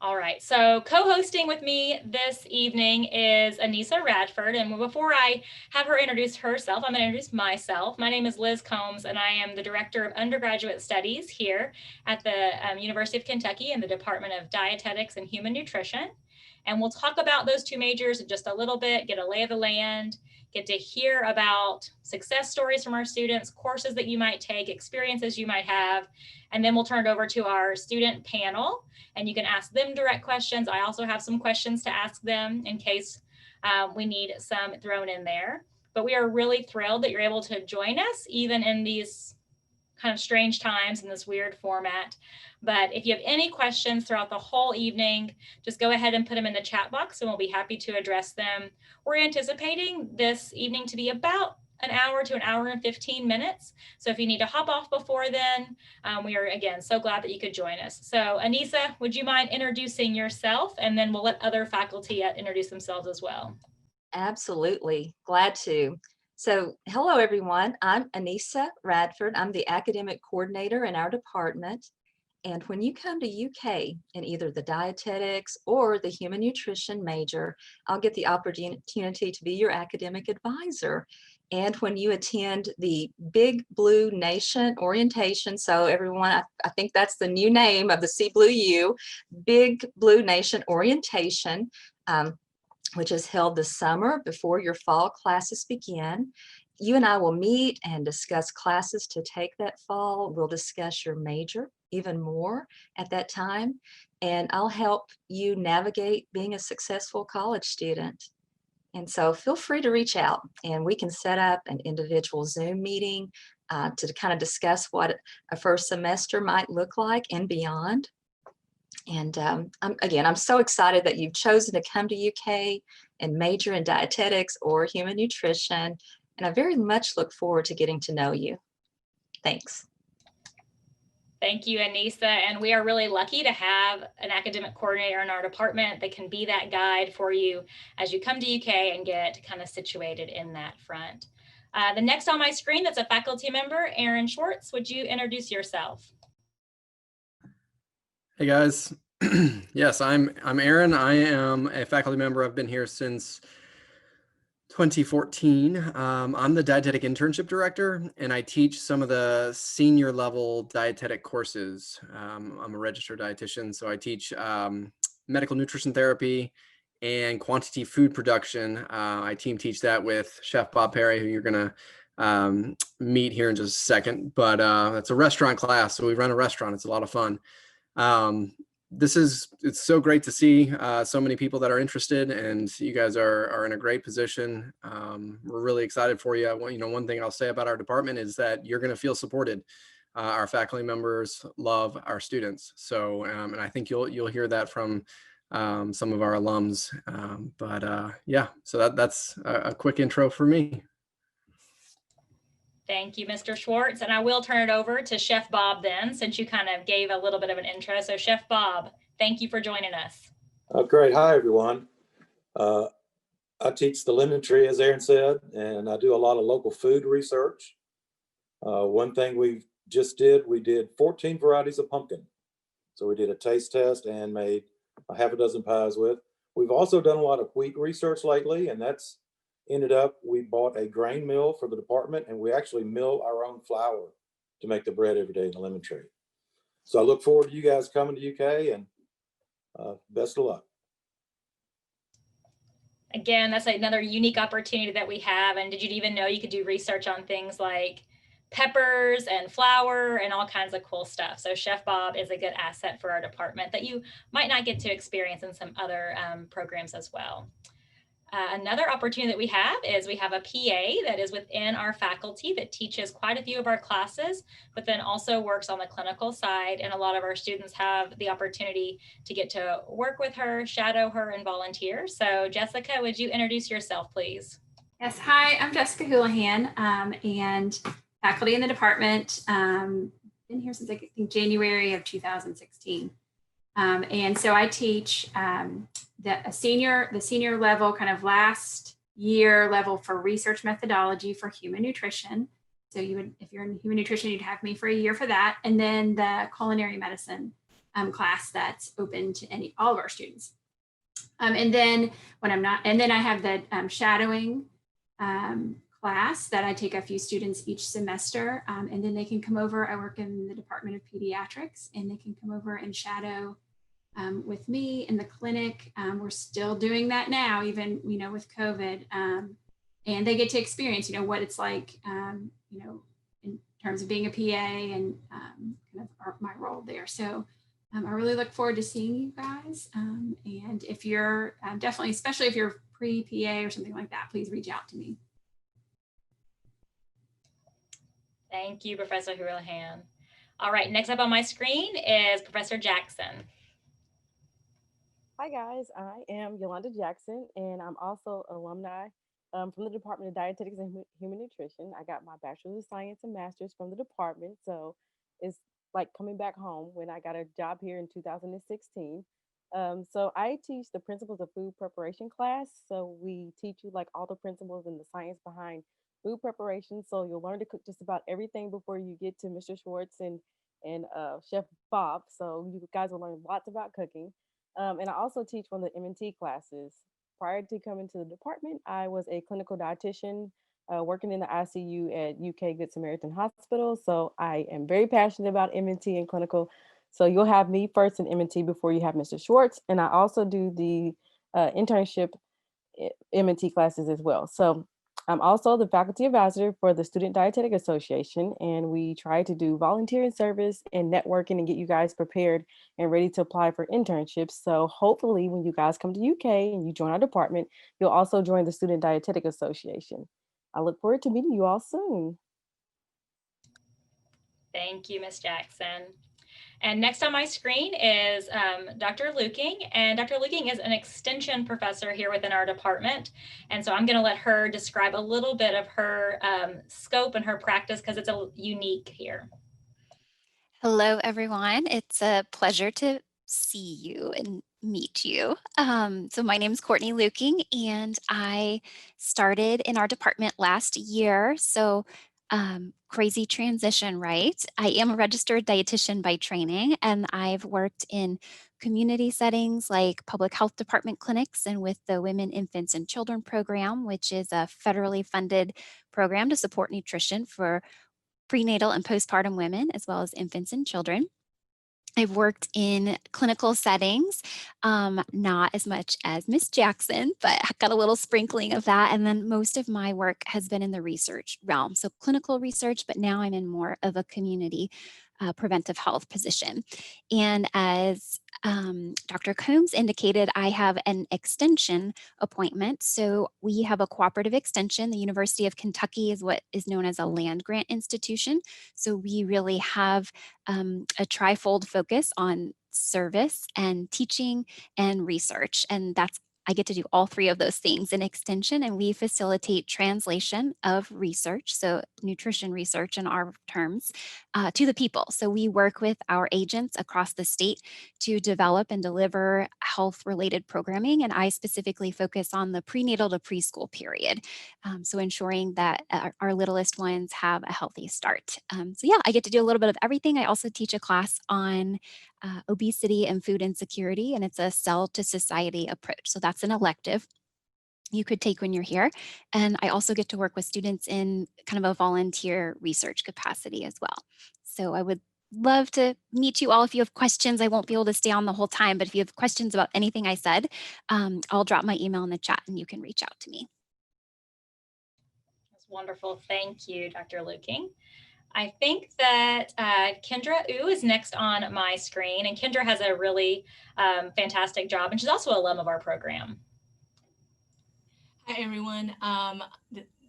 All right, so co-hosting with me this evening is Anissa Radford, and before I have her introduce herself, I'm going to introduce myself. My name is Liz Combs, and I am the Director of Undergraduate Studies here at the University of Kentucky in the Department of Dietetics and Human Nutrition. And we'll talk about those two majors in just a little bit, get a lay of the land, get to hear about success stories from our students, courses that you might take, experiences you might have, and then we'll turn it over to our student panel, and you can ask them direct questions. I also have some questions to ask them in case we need some thrown in there. But we are really thrilled that you're able to join us, even in these kind of strange times in this weird format. But if you have any questions throughout the whole evening, just go ahead and put them in the chat box and we'll be happy to address them. We're anticipating this evening to be about an hour to an hour and 15 minutes. So if you need to hop off before then, we are, again, so glad that you could join us. So Anissa, would you mind introducing yourself? And then we'll let other faculty introduce themselves as well. Absolutely, glad to. So hello, everyone. I'm Anissa Radford. I'm the academic coordinator in our department. And when you come to UK in either the dietetics or the human nutrition major, I'll get the opportunity to be your academic advisor. And when you attend the Big Blue Nation orientation, so everyone, I think that's the new name of the Sea Blue U, Big Blue Nation orientation, which is held this summer before your fall classes begin. You and I will meet and discuss classes to take that fall. We'll discuss your major even more at that time, and I'll help you navigate being a successful college student. And so feel free to reach out and we can set up an individual Zoom meeting to kind of discuss what a first semester might look like and beyond. And I'm so excited that you've chosen to come to UK and major in dietetics or human nutrition. And I very much look forward to getting to know you. Thanks. Thank you, Anissa. And we are really lucky to have an academic coordinator in our department that can be that guide for you as you come to UK and get kind of situated in that front. The next on my screen, that's a faculty member, Aaron Schwartz. Would you introduce yourself? Hey guys, yes, I'm Aaron. I am a faculty member. I've been here since 2014. I'm the dietetic internship director, and I teach some of the senior level dietetic courses. I'm a registered dietitian, so I teach medical nutrition therapy and quantity food production. I team teach that with Chef Bob Perry, who you're gonna meet here in just a second. But it's a restaurant class, so we run a restaurant. It's a lot of fun. It's so great to see so many people that are interested, and you guys are in a great position. We're really excited for you. One thing I'll say about our department is that you're going to feel supported. Our faculty members love our students. So, and I think you'll hear that from some of our alums. Yeah, so that's a quick intro for me. Thank you, Mr. Schwartz. And I will turn it over to Chef Bob then, since you kind of gave a little bit of an intro. So Chef Bob, thank you for joining us. Great. Hi, everyone. I teach the lemon tree, as Aaron said, and I do a lot of local food research. One thing we did 14 varieties of pumpkin. So we did a taste test and made a half a dozen pies with. We've also done a lot of wheat research lately, and that's ended up, we bought a grain mill for the department, and we actually mill our own flour to make the bread every day in the lemon tree. So I look forward to you guys coming to UK, and best of luck. Again, that's another unique opportunity that we have. And did you even know you could do research on things like peppers and flour and all kinds of cool stuff? So Chef Bob is a good asset for our department that you might not get to experience in some other programs as well. Another opportunity that we have a PA that is within our faculty that teaches quite a few of our classes, but then also works on the clinical side. And a lot of our students have the opportunity to get to work with her, shadow her, and volunteer. So Jessica, would you introduce yourself, please? Yes, hi, I'm Jessica Houlihan, and faculty in the department. Been here since I think January of 2016. And so I teach the senior level, kind of last year level for research methodology for human nutrition. So if you're in human nutrition, you'd have me for a year for that. And then the culinary medicine class that's open to all of our students. And then when I'm not, and then I have the shadowing class that I take a few students each semester, and then they can come over. I work in the Department of Pediatrics, and they can come over and shadow with me in the clinic. We're still doing that now, even with COVID, and they get to experience what it's like, in terms of being a PA and kind of my role there. So I really look forward to seeing you guys. And if you're definitely, especially if you're pre-PA or something like that, please reach out to me. Thank you, Professor Houlihan. All right, next up on my screen is Professor Jackson. Hi guys, I am Yolanda Jackson, and I'm also alumni from the Department of Dietetics and Human Nutrition. I got my Bachelor's of Science and Master's from the department, so it's like coming back home when I got a job here in 2016. So I teach the Principles of Food Preparation class. So we teach you like all the principles and the science behind food preparation. So you'll learn to cook just about everything before you get to Mr. Schwartz and Chef Bob. So you guys will learn lots about cooking. And I also teach one of the M&T classes. Prior to coming to the department, I was a clinical dietitian working in the ICU at UK Good Samaritan Hospital. So I am very passionate about M&T and clinical. So you'll have me first in M&T before you have Mr. Schwartz. And I also do the internship M&T classes as well. So I'm also the faculty advisor for the Student Dietetic Association, and we try to do volunteering service and networking and get you guys prepared and ready to apply for internships. So hopefully when you guys come to UK and you join our department, you'll also join the Student Dietetic Association. I look forward to meeting you all soon. Thank you, Ms. Jackson. And next on my screen is Dr. Luking, and Dr. Luking is an extension professor here within our department. And so I'm going to let her describe a little bit of her scope and her practice because it's unique here. Hello, everyone. It's a pleasure to see you and meet you. So my name is Courtney Luking, and I started in our department last year. So crazy transition, right? I am a registered dietitian by training, and I've worked in community settings like public health department clinics and with the Women, Infants, and Children program, which is a federally funded program to support nutrition for prenatal and postpartum women, as well as infants and children. I've worked in clinical settings, not as much as Miss Jackson, but I got a little sprinkling of that. And then most of my work has been in the research realm. So clinical research, but now I'm in more of a community preventive health position. And as Dr. Combs indicated, I have an extension appointment. So we have a cooperative extension. The University of Kentucky is what is known as a land grant institution. So we really have a trifold focus on service and teaching and research. And I get to do all three of those things in extension, and we facilitate translation of research, so nutrition research in our terms, to the people. So we work with our agents across the state to develop and deliver health-related programming, and I specifically focus on the prenatal to preschool period, so ensuring that our littlest ones have a healthy start. So yeah, I get to do a little bit of everything. I also teach a class on obesity and food insecurity, and it's a cell to society approach. So that's an elective you could take when you're here. And I also get to work with students in kind of a volunteer research capacity as well. So I would love to meet you all. If you have questions, I won't be able to stay on the whole time, but if you have questions about anything I said, I'll drop my email in the chat and you can reach out to me. That's wonderful. Thank you, Dr. Luking. I think that Kendra Wu is next on my screen, and Kendra has a really fantastic job, and she's also an alum of our program. Hi, everyone.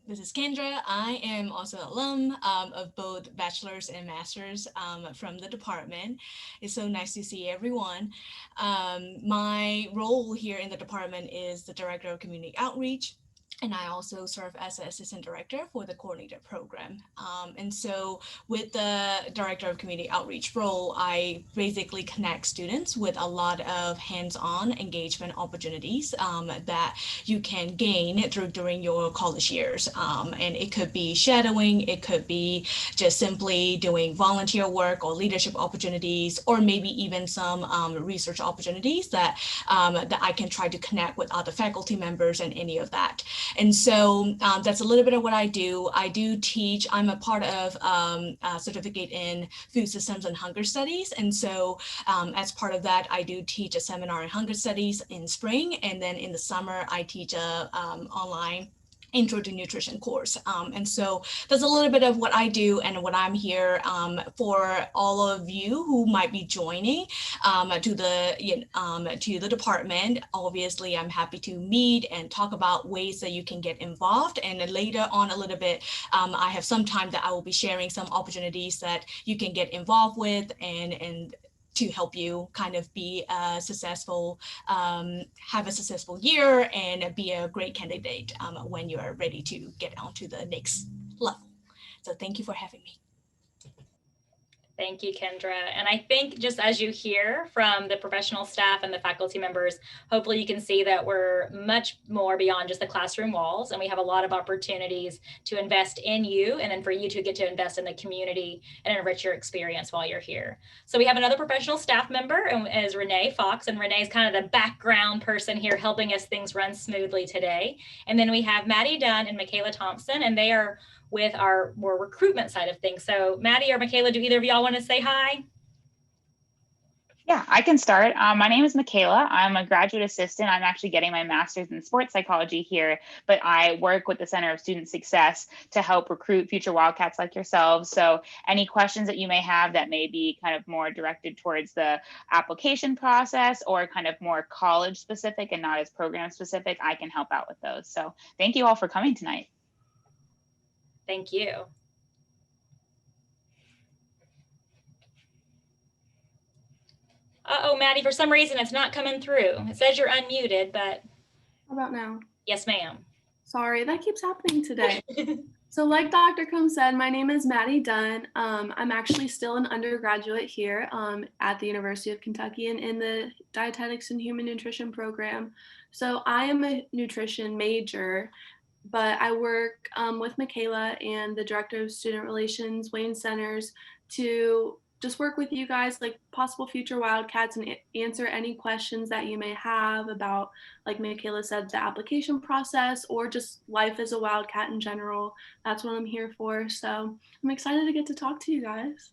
This is Kendra. I am also an alum of both bachelor's and master's from the department. It's so nice to see everyone. My role here in the department is the director of community outreach. And I also serve as the assistant director for the coordinator program. And so with the director of community outreach role, I basically connect students with a lot of hands-on engagement opportunities that you can gain during your college years. And it could be shadowing, it could be just simply doing volunteer work or leadership opportunities, or maybe even some research opportunities that I can try to connect with other faculty members and any of that. And so that's a little bit of what I do. I do teach, I'm a part of a certificate in food systems and hunger studies. And so as part of that, I do teach a seminar in hunger studies in spring. And then in the summer, I teach a online Intro to Nutrition course. And so that's a little bit of what I do and what I'm here for all of you who might be joining to the department. Obviously, I'm happy to meet and talk about ways that you can get involved. And then later on a little bit, I have some time that I will be sharing some opportunities that you can get involved with and to help you kind of be successful, have a successful year and be a great candidate when you are ready to get on to the next level. So thank you for having me. Thank you, Kendra. And I think just as you hear from the professional staff and the faculty members, hopefully you can see that we're much more beyond just the classroom walls, and we have a lot of opportunities to invest in you and then for you to get to invest in the community and enrich your experience while you're here. So we have another professional staff member, and is Renee Fox, and Renee's kind of the background person here helping us things run smoothly today. And then we have Maddie Dunn and Michaela Thompson, and they are with our more recruitment side of things. So Maddie or Michaela, do either of y'all want to say hi? Yeah, I can start. My name is Michaela. I'm a graduate assistant. I'm actually getting my master's in sports psychology here, but I work with the Center of Student Success to help recruit future Wildcats like yourselves. So any questions that you may have that may be kind of more directed towards the application process or kind of more college specific and not as program specific, I can help out with those. So thank you all for coming tonight. Thank you. Uh-oh, Maddie, for some reason it's not coming through. It says you're unmuted, but. How about now? Yes, ma'am. Sorry, that keeps happening today. So like Dr. Combs said, my name is Maddie Dunn. I'm actually still an undergraduate here at the University of Kentucky and in the Dietetics and Human Nutrition program. So I am a nutrition major, but I work with Michaela and the Director of Student Relations, Wayne Centers, to just work with you guys, like possible future Wildcats, and answer any questions that you may have about, like Michaela said, the application process or just life as a Wildcat in general. That's what I'm here for. So I'm excited to get to talk to you guys.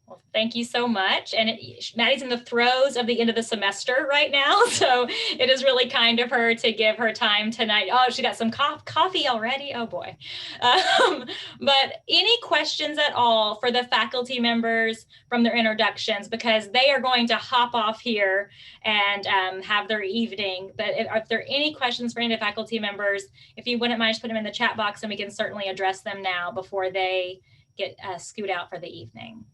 Well, thank you so much. And Maddie's in the throes of the end of the semester right now. So it is really kind of her to give her time tonight. Oh, she got some coffee already. Oh boy. But any questions at all for the faculty members from their introductions, because they are going to hop off here and have their evening. But if there are any questions for any of the faculty members, if you wouldn't mind, just put them in the chat box and we can certainly address them now before they get scoot out for the evening.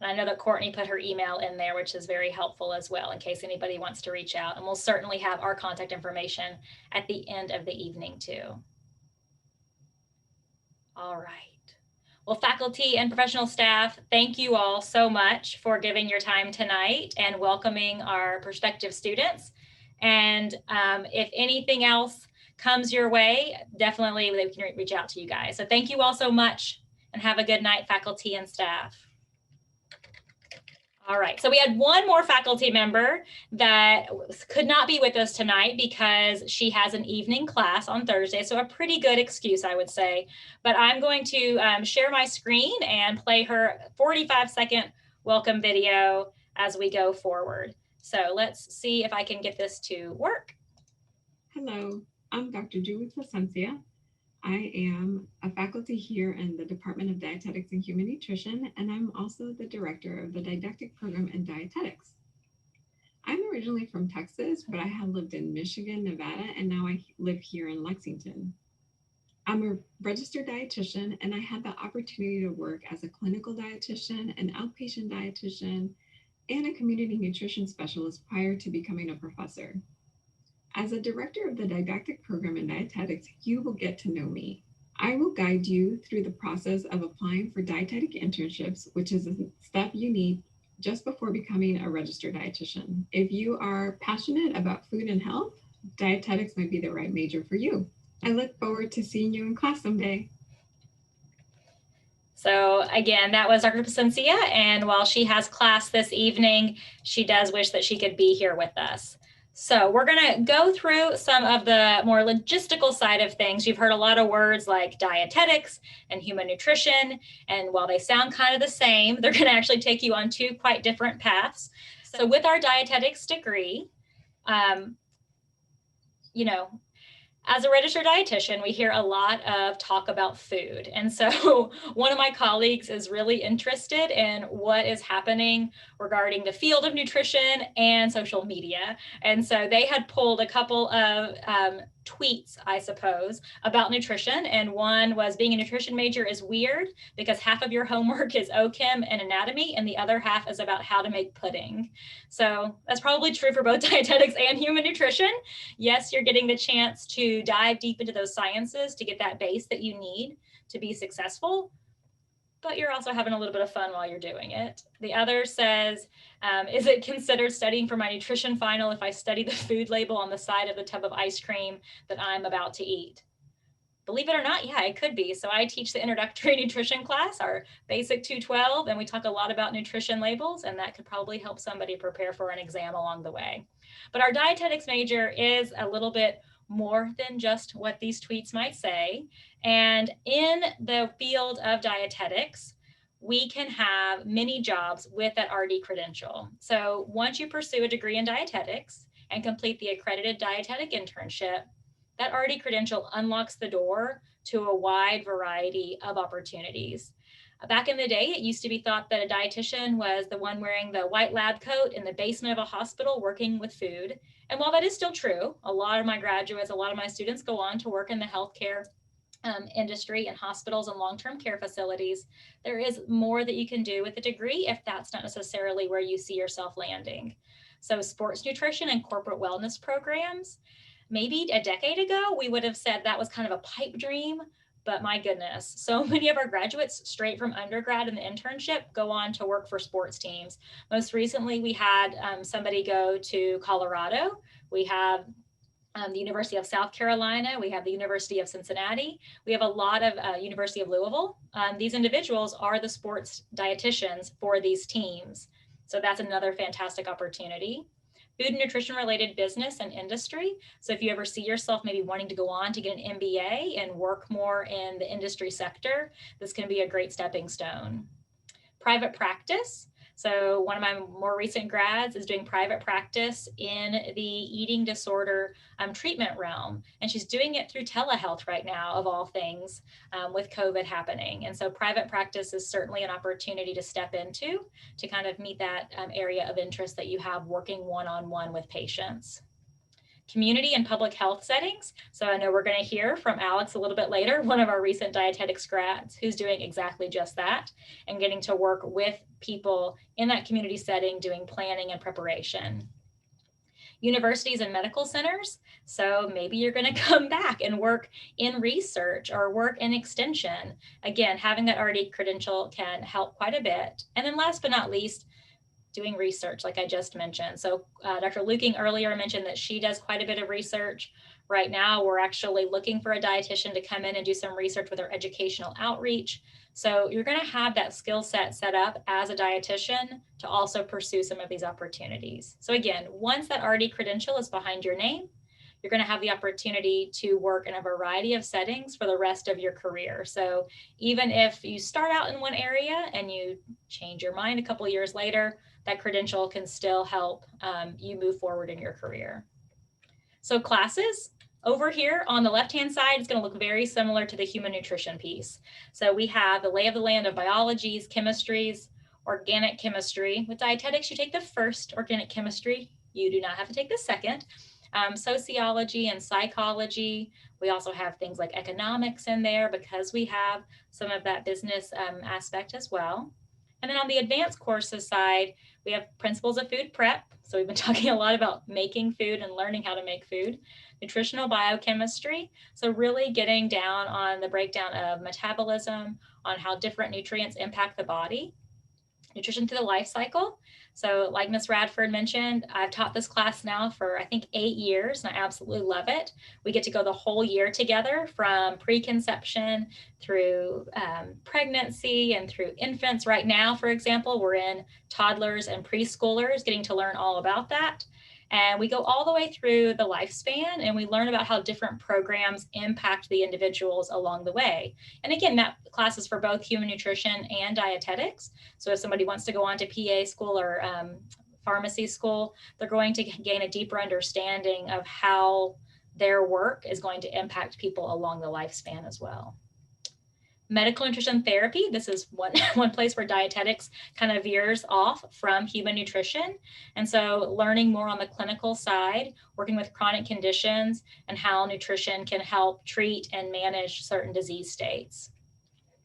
And I know that Courtney put her email in there, which is very helpful as well, in case anybody wants to reach out. And we'll certainly have our contact information at the end of the evening too. All right. Well, faculty and professional staff, thank you all so much for giving your time tonight and welcoming our prospective students. And if anything else comes your way, definitely we can reach out to you guys. So thank you all so much and have a good night, faculty and staff. All right, so we had one more faculty member that could not be with us tonight because she has an evening class on Thursday, so a pretty good excuse, I would say. But I'm going to share my screen and play her 45-second welcome video as we go forward. So let's see if I can get this to work. Hello, I'm Dr. Julie Placencia. I am a faculty here in the Department of Dietetics and Human Nutrition, and I'm also the director of the didactic program in dietetics. I'm originally from Texas, but I have lived in Michigan, Nevada, and now I live here in Lexington. I'm a registered dietitian, and I had the opportunity to work as a clinical dietitian, an outpatient dietitian, and a community nutrition specialist prior to becoming a professor. As a director of the didactic program in dietetics, you will get to know me. I will guide you through the process of applying for dietetic internships, which is a step you need just before becoming a registered dietitian. If you are passionate about food and health, dietetics might be the right major for you. I look forward to seeing you in class someday. So again, that was Dr. Placencia, and while she has class this evening, she does wish that she could be here with us. So we're going to go through some of the more logistical side of things. You've heard a lot of words like dietetics and human nutrition, and while they sound kind of the same, they're going to actually take you on two quite different paths. So with our dietetics degree, as a registered dietitian, we hear a lot of talk about food. And so one of my colleagues is really interested in what is happening regarding the field of nutrition and social media. And so they had pulled a couple of tweets, I suppose, about nutrition. And one was, being a nutrition major is weird because half of your homework is OChem and anatomy, and the other half is about how to make pudding. So that's probably true for both dietetics and human nutrition. Yes, you're getting the chance to dive deep into those sciences to get that base that you need to be successful, but you're also having a little bit of fun while you're doing it. The other says, is it considered studying for my nutrition final if I study the food label on the side of the tub of ice cream that I'm about to eat? Believe it or not, yeah, it could be. So I teach the introductory nutrition class, our basic 212, and we talk a lot about nutrition labels, and that could probably help somebody prepare for an exam along the way. But our dietetics major is a little bit more than just what these tweets might say. And in the field of dietetics, we can have many jobs with that RD credential. So once you pursue a degree in dietetics and complete the accredited dietetic internship, that RD credential unlocks the door to a wide variety of opportunities. Back in the day, it used to be thought that a dietitian was the one wearing the white lab coat in the basement of a hospital working with food. And while that is still true, a lot of my graduates, a lot of my students go on to work in the healthcare industry and hospitals and long-term care facilities. There is more that you can do with a degree if that's not necessarily where you see yourself landing. So sports nutrition and corporate wellness programs, maybe a decade ago, we would have said that was kind of a pipe dream. But my goodness, so many of our graduates straight from undergrad and the internship go on to work for sports teams. Most recently, we had somebody go to Colorado. We have the University of South Carolina. We have the University of Cincinnati. We have a lot of University of Louisville. These individuals are the sports dietitians for these teams. So that's another fantastic opportunity. Food and nutrition related business and industry. So if you ever see yourself maybe wanting to go on to get an MBA and work more in the industry sector, this can be a great stepping stone. Private practice. So one of my more recent grads is doing private practice in the eating disorder treatment realm. And she's doing it through telehealth right now, of all things, with COVID happening. And so private practice is certainly an opportunity to step into to kind of meet that area of interest that you have working one-on-one with patients. Community and public health settings. So I know we're going to hear from Alex a little bit later, one of our recent dietetics grads who's doing exactly just that and getting to work with people in that community setting, doing planning and preparation. Universities and medical centers. So maybe you're going to come back and work in research or work in extension. Again, having that RD credential can help quite a bit. And then last but not least, doing research, like I just mentioned. So Dr. Luking earlier mentioned that she does quite a bit of research. Right now, we're actually looking for a dietitian to come in and do some research with our educational outreach. So you're going to have that skill set up as a dietitian to also pursue some of these opportunities. So again, once that RD credential is behind your name, you're going to have the opportunity to work in a variety of settings for the rest of your career. So even if you start out in one area and you change your mind a couple of years later, that credential can still help you move forward in your career. So classes over here on the left-hand side is going to look very similar to the human nutrition piece. So we have the lay of the land of biologies, chemistries, organic chemistry. With dietetics, you take the first organic chemistry. You do not have to take the second. Sociology and psychology. We also have things like economics in there because we have some of that business aspect as well. And then on the advanced courses side, we have principles of food prep. So we've been talking a lot about making food and learning how to make food, nutritional biochemistry. So really getting down on the breakdown of metabolism, on how different nutrients impact the body, nutrition through the life cycle. So like Ms. Radford mentioned, I've taught this class now for I think 8 years, and I absolutely love it. We get to go the whole year together from preconception through pregnancy and through infants. Right now, for example, we're in toddlers and preschoolers, getting to learn all about that. And we go all the way through the lifespan, and we learn about how different programs impact the individuals along the way. And again, that class is for both human nutrition and dietetics. So if somebody wants to go on to PA school or pharmacy school, they're going to gain a deeper understanding of how their work is going to impact people along the lifespan as well. Medical nutrition therapy, this is one place where dietetics kind of veers off from human nutrition. And so learning more on the clinical side, working with chronic conditions, and how nutrition can help treat and manage certain disease states.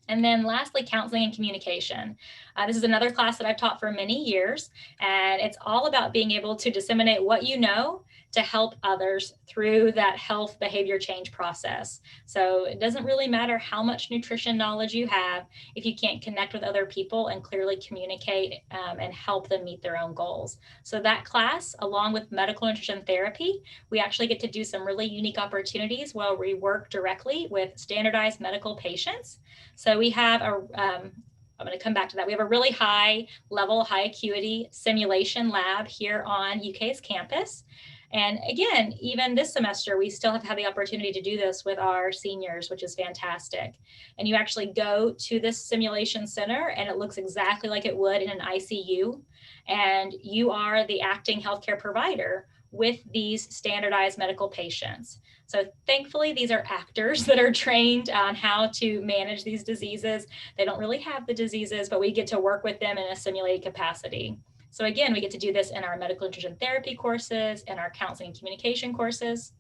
And then lastly, counseling and communication. This is another class that I've taught for many years, and it's all about being able to disseminate what you know to help others through that health behavior change process. So it doesn't really matter how much nutrition knowledge you have if you can't connect with other people and clearly communicate and help them meet their own goals. So that class, along with medical nutrition therapy, we actually get to do some really unique opportunities where we work directly with standardized medical patients. So we have I'm going to come back to that. We have a really high level, high acuity simulation lab here on UK's campus. And again, even this semester, we still have had the opportunity to do this with our seniors, which is fantastic. And you actually go to this simulation center and it looks exactly like it would in an ICU. And you are the acting healthcare provider with these standardized medical patients. So thankfully, these are actors that are trained on how to manage these diseases. They don't really have the diseases, but we get to work with them in a simulated capacity. So again, we get to do this in our medical nutrition therapy courses and our counseling and communication courses.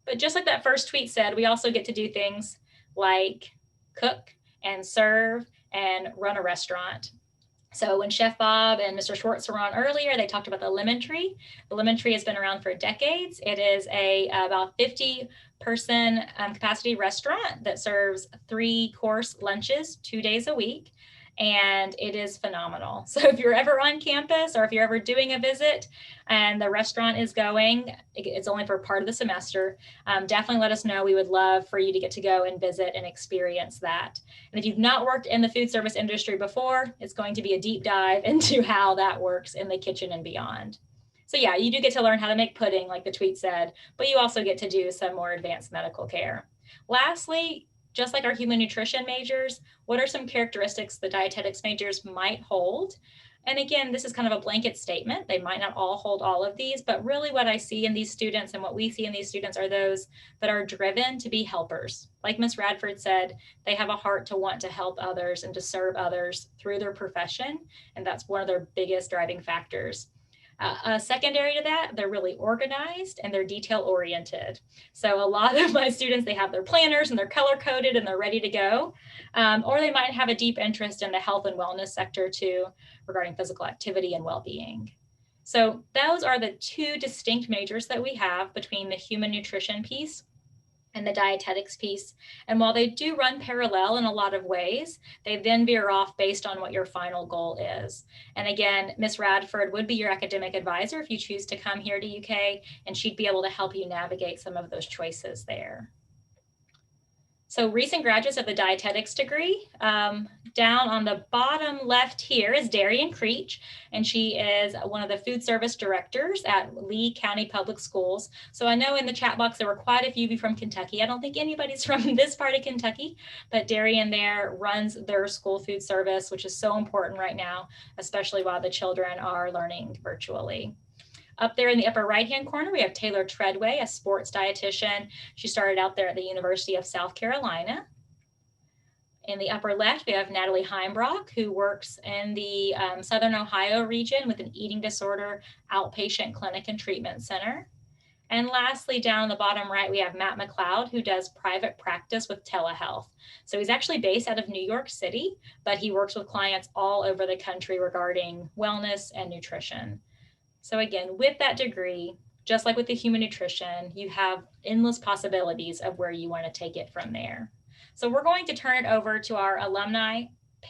But just like that first tweet said, we also get to do things like cook and serve and run a restaurant. So when Chef Bob and Mr. Schwartz were on earlier, they talked about the lemon tree. The lemon tree has been around for decades. It is about 50-person capacity restaurant that serves 3-course lunches 2 days a week. And it is phenomenal. So if you're ever on campus or if you're ever doing a visit and the restaurant is going, it's only for part of the semester, definitely let us know. We would love for you to get to go and visit and experience that. And if you've not worked in the food service industry before, it's going to be a deep dive into how that works in the kitchen and beyond. So yeah, you do get to learn how to make pudding, like the tweet said, but you also get to do some more advanced medical care. Lastly, just like our human nutrition majors, what are some characteristics the dietetics majors might hold? And again, this is kind of a blanket statement. They might not all hold all of these, but really what I see in these students and what we see in these students are those that are driven to be helpers. Like Ms. Radford said, they have a heart to want to help others and to serve others through their profession. And that's one of their biggest driving factors. Secondary to that, they're really organized and they're detail oriented. So a lot of my students, they have their planners and they're color coded and they're ready to go. Or they might have a deep interest in the health and wellness sector too, regarding physical activity and well-being. So those are the 2 distinct majors that we have between the human nutrition piece and the dietetics piece. And while they do run parallel in a lot of ways, they then veer off based on what your final goal is. And again, Ms. Radford would be your academic advisor if you choose to come here to UK, and she'd be able to help you navigate some of those choices there. So recent graduates of the dietetics degree, down on the bottom left here is Darian Creech, and she is one of the food service directors at Lee County Public Schools. So I know in the chat box, there were quite a few of you from Kentucky. I don't think anybody's from this part of Kentucky, but Darian there runs their school food service, which is so important right now, especially while the children are learning virtually. Up there in the upper right-hand corner, we have Taylor Treadway, a sports dietitian. She started out there at the University of South Carolina. In the upper left, we have Natalie Heimbrock, who works in the Southern Ohio region with an eating disorder outpatient clinic and treatment center. And lastly, down on the bottom right, we have Matt McLeod, who does private practice with telehealth. So he's actually based out of New York City, but he works with clients all over the country regarding wellness and nutrition. So again, with that degree, just like with the human nutrition, you have endless possibilities of where you want to take it from there. So we're going to turn it over to our alumni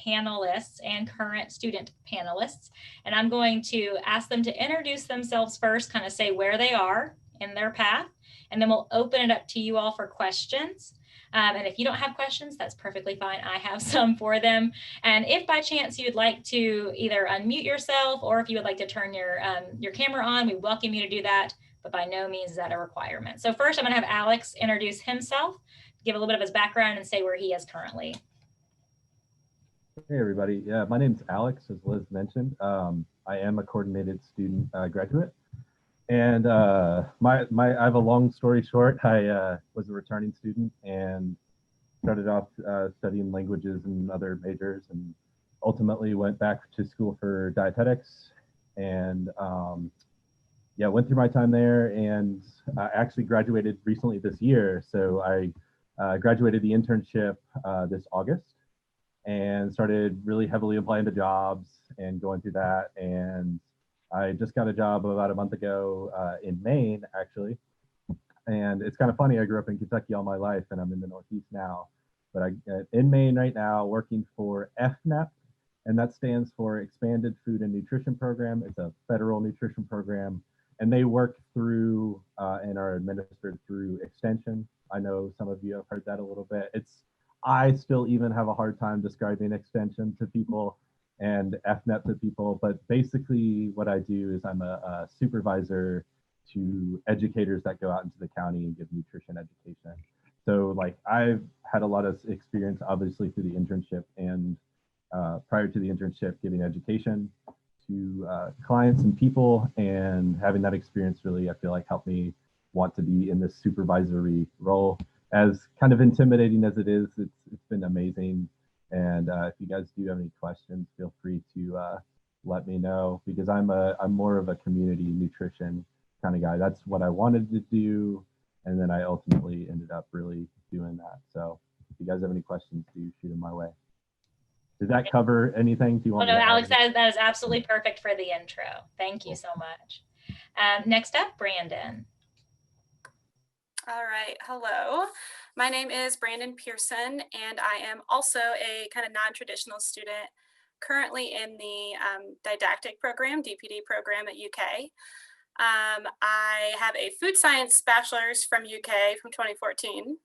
panelists and current student panelists. And I'm going to ask them to introduce themselves first, kind of say where they are in their path, and then we'll open it up to you all for questions. And if you don't have questions, that's perfectly fine. I have some for them. And if by chance you'd like to either unmute yourself, or if you would like to turn your camera on, we welcome you to do that, but by no means is that a requirement. So first I'm gonna have Alex introduce himself, give a little bit of his background and say where he is currently. Hey everybody, yeah, my name's Alex, as Liz mentioned. I am a coordinated student graduate. And I have a long story short. I was a returning student and started off studying languages and other majors, and ultimately went back to school for dietetics. And yeah, went through my time there, and I actually graduated recently this year. So I graduated the internship this August and started really heavily applying to jobs and going through that. And I just got a job about a month ago in Maine, actually. And it's kind of funny, I grew up in Kentucky all my life and I'm in the Northeast now. But I'm in Maine right now working for FNAP, and that stands for Expanded Food and Nutrition Program. It's a federal nutrition program, and they work through and are administered through Extension. I know some of you have heard that a little bit. I still even have a hard time describing Extension to people and FNEP to people, but basically what I do is I'm a supervisor to educators that go out into the county and give nutrition education. So like I've had a lot of experience obviously through the internship, and prior to the internship giving education to clients and people, and having that experience really I feel like helped me want to be in this supervisory role. As kind of intimidating as it is, it's been amazing. And if you guys do have any questions, feel free to let me know, because I'm more of a community nutrition kind of guy. That's what I wanted to do, and then I ultimately ended up really doing that. So if you guys have any questions, do shoot them my way. Does that cover anything? Do you want? Oh no, Alex, that is absolutely perfect for the intro. Thank you so much. Next up, Brandon. All right, hello. My name is Brandon Pearson, and I am also a kind of non-traditional student currently in the didactic program, DPD program at UK. I have a food science bachelor's from UK from 2014,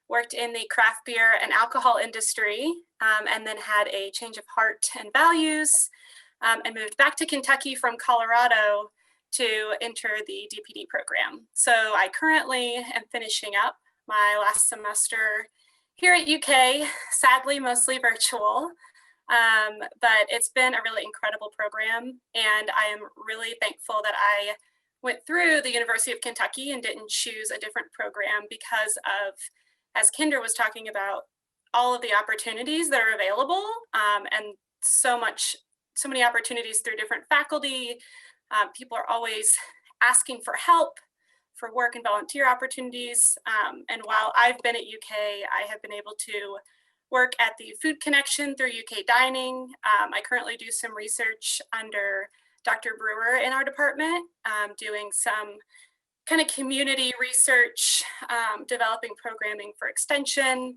worked in the craft beer and alcohol industry, and then had a change of heart and values, and moved back to Kentucky from Colorado to enter the DPD program. So I currently am finishing up my last semester here at UK, sadly mostly virtual, but it's been a really incredible program, and I am really thankful that I went through the University of Kentucky and didn't choose a different program because of, as Kendra was talking about, all of the opportunities that are available, and so many opportunities through different faculty. People are always asking for help, for work and volunteer opportunities. And while I've been at UK, I have been able to work at the Food Connection through UK Dining. I currently do some research under Dr. Brewer in our department, doing some kind of community research, developing programming for extension,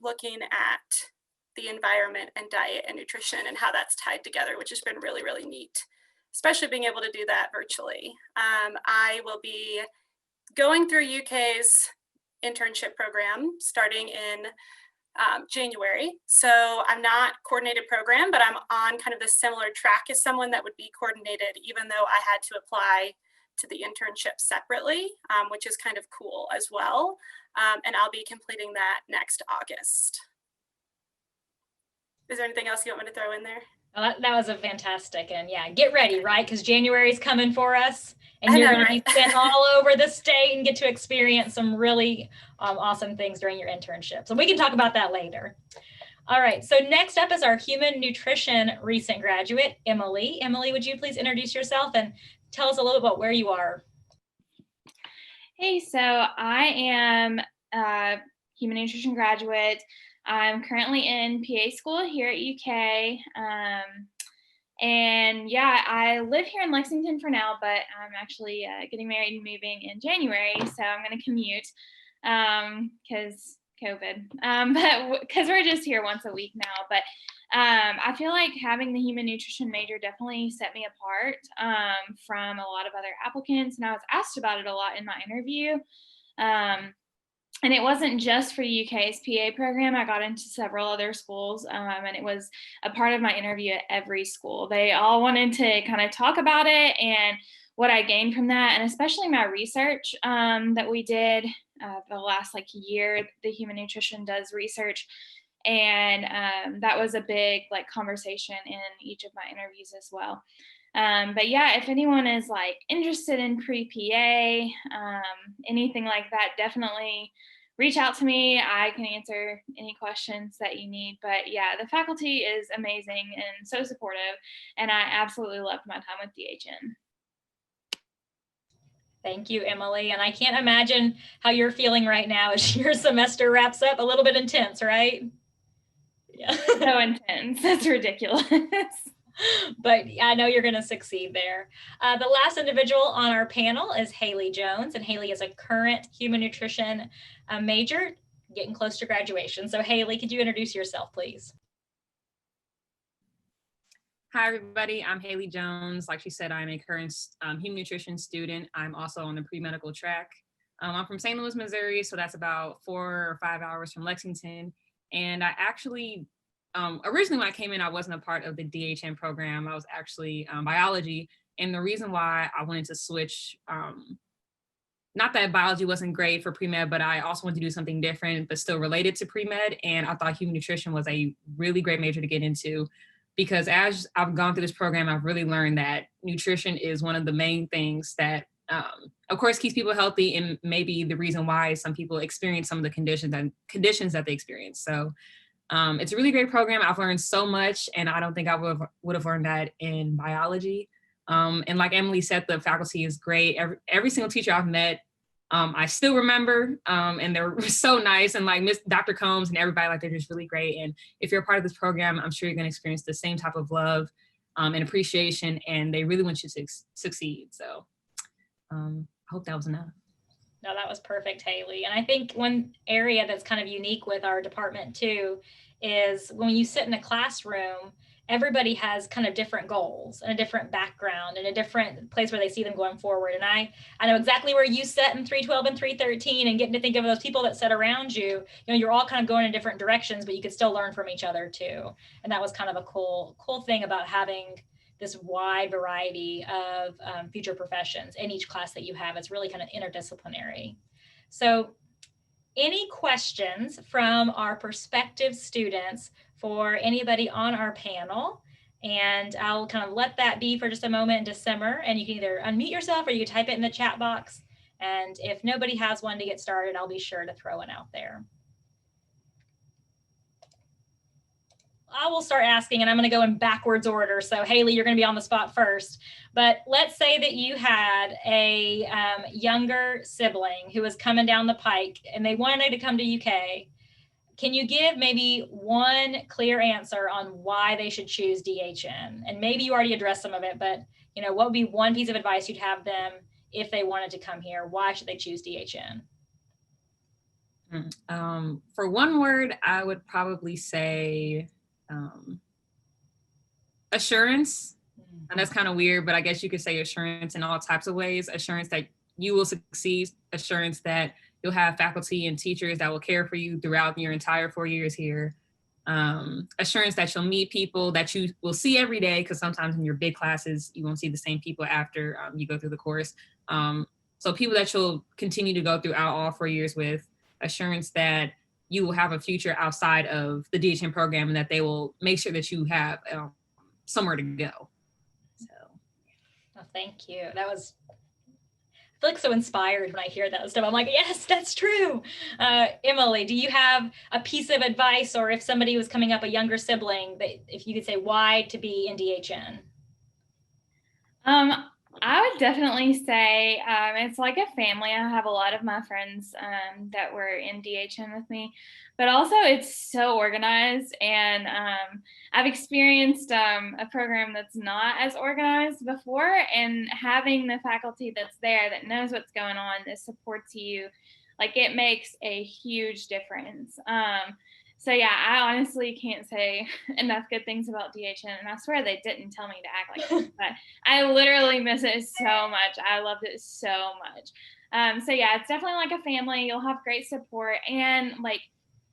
looking at the environment and diet and nutrition and how that's tied together, which has been really, really neat, especially being able to do that virtually. I will be going through UK's internship program starting in January. So I'm not coordinated program, but I'm on kind of the similar track as someone that would be coordinated, even though I had to apply to the internship separately, which is kind of cool as well. And I'll be completing that next August. Is there anything else you want me to throw in there? Well, that was a fantastic, and yeah, get ready, right? Because January is coming for us, and you're going to be sent all over the state and get to experience some really awesome things during your internship. So we can talk about that later. All right, so next up is our human nutrition recent graduate, Emily. Emily, would you please introduce yourself and tell us a little about where you are? Hey, so I am a human nutrition graduate. I'm currently in PA school here at UK. And yeah, I live here in Lexington for now, but I'm actually getting married and moving in January. So I'm going to commute because COVID, but because we're just here once a week now. But I feel like having the human nutrition major definitely set me apart from a lot of other applicants. And I was asked about it a lot in my interview. And it wasn't just for UK's PA program. I got into several other schools, and it was a part of my interview at every school. They all wanted to kind of talk about it and what I gained from that, and especially my research that we did the last year. The human nutrition does research, and that was a big conversation in each of my interviews as well. But yeah, if anyone is interested in pre-PA, anything like that, definitely reach out to me. I can answer any questions that you need. But yeah, the faculty is amazing and so supportive, and I absolutely loved my time with DHN. Thank you, Emily. And I can't imagine how you're feeling right now as your semester wraps up. A little bit intense, right? Yeah. So intense. That's ridiculous. But I know you're going to succeed there. The last individual on our panel is Haley Jones, and Haley is a current human nutrition major, getting close to graduation. So Haley, could you introduce yourself, please? Hi, everybody. I'm Haley Jones. Like she said, I'm a current human nutrition student. I'm also on the pre-medical track. I'm from St. Louis, Missouri, so that's about 4 or 5 hours from Lexington. And I actually originally, when I came in, I wasn't a part of the DHN program. I was actually biology. And the reason why I wanted to switch, not that biology wasn't great for pre-med, but I also wanted to do something different, but still related to pre-med. And I thought human nutrition was a really great major to get into, because as I've gone through this program, I've really learned that nutrition is one of the main things that, of course, keeps people healthy, and maybe the reason why some people experience some of the conditions that they experience. So it's a really great program. I've learned so much, and I don't think I would have learned that in biology. And like Emily said, the faculty is great. Every single teacher I've met, I still remember, and they're so nice. And Miss Dr. Combs and everybody, they're just really great. And if you're a part of this program, I'm sure you're going to experience the same type of love and appreciation, and they really want you to succeed. So I hope that was enough. No, that was perfect, Haley. And I think one area that's kind of unique with our department too is when you sit in a classroom, everybody has kind of different goals and a different background and a different place where they see them going forward. And I know exactly where you sit in 312 and 313, and getting to think of those people that sit around you, you're all kind of going in different directions, but you could still learn from each other too. And that was kind of a cool thing about having this wide variety of future professions in each class that you have. It's really kind of interdisciplinary. So any questions from our prospective students for anybody on our panel? And I'll kind of let that be for just a moment and just simmer, and you can either unmute yourself or you can type it in the chat box. And if nobody has one to get started, I'll be sure to throw one out there. I will start asking, and I'm going to go in backwards order. So Haley, you're going to be on the spot first. But let's say that you had a younger sibling who was coming down the pike and they wanted to come to UK. Can you give maybe one clear answer on why they should choose DHN? And maybe you already addressed some of it, but what would be one piece of advice you'd have them if they wanted to come here? Why should they choose DHN? For one word, I would probably say assurance. And that's kind of weird, but I guess you could say assurance in all types of ways. Assurance that you will succeed, assurance that you'll have faculty and teachers that will care for you throughout your entire 4 years here. Assurance that you'll meet people that you will see every day, because sometimes in your big classes, you won't see the same people after you go through the course. So people that you'll continue to go throughout all 4 years with. Assurance that you will have a future outside of the DHN program, and that they will make sure that you have somewhere to go. So, well, thank you. That was, I feel like so inspired when I hear that stuff. I'm like, yes, that's true. Emily, do you have a piece of advice, or if somebody was coming up, a younger sibling, that if you could say why to be in DHN? I would definitely say it's like a family. I have a lot of my friends that were in DHN with me, but also it's so organized. And I've experienced a program that's not as organized before, and having the faculty that's there that knows what's going on, that supports you, like it makes a huge difference. So yeah, I honestly can't say enough good things about DHN, and I swear they didn't tell me to act like this, but I literally miss it so much. I loved it so much. So yeah, it's definitely like a family. You'll have great support, and like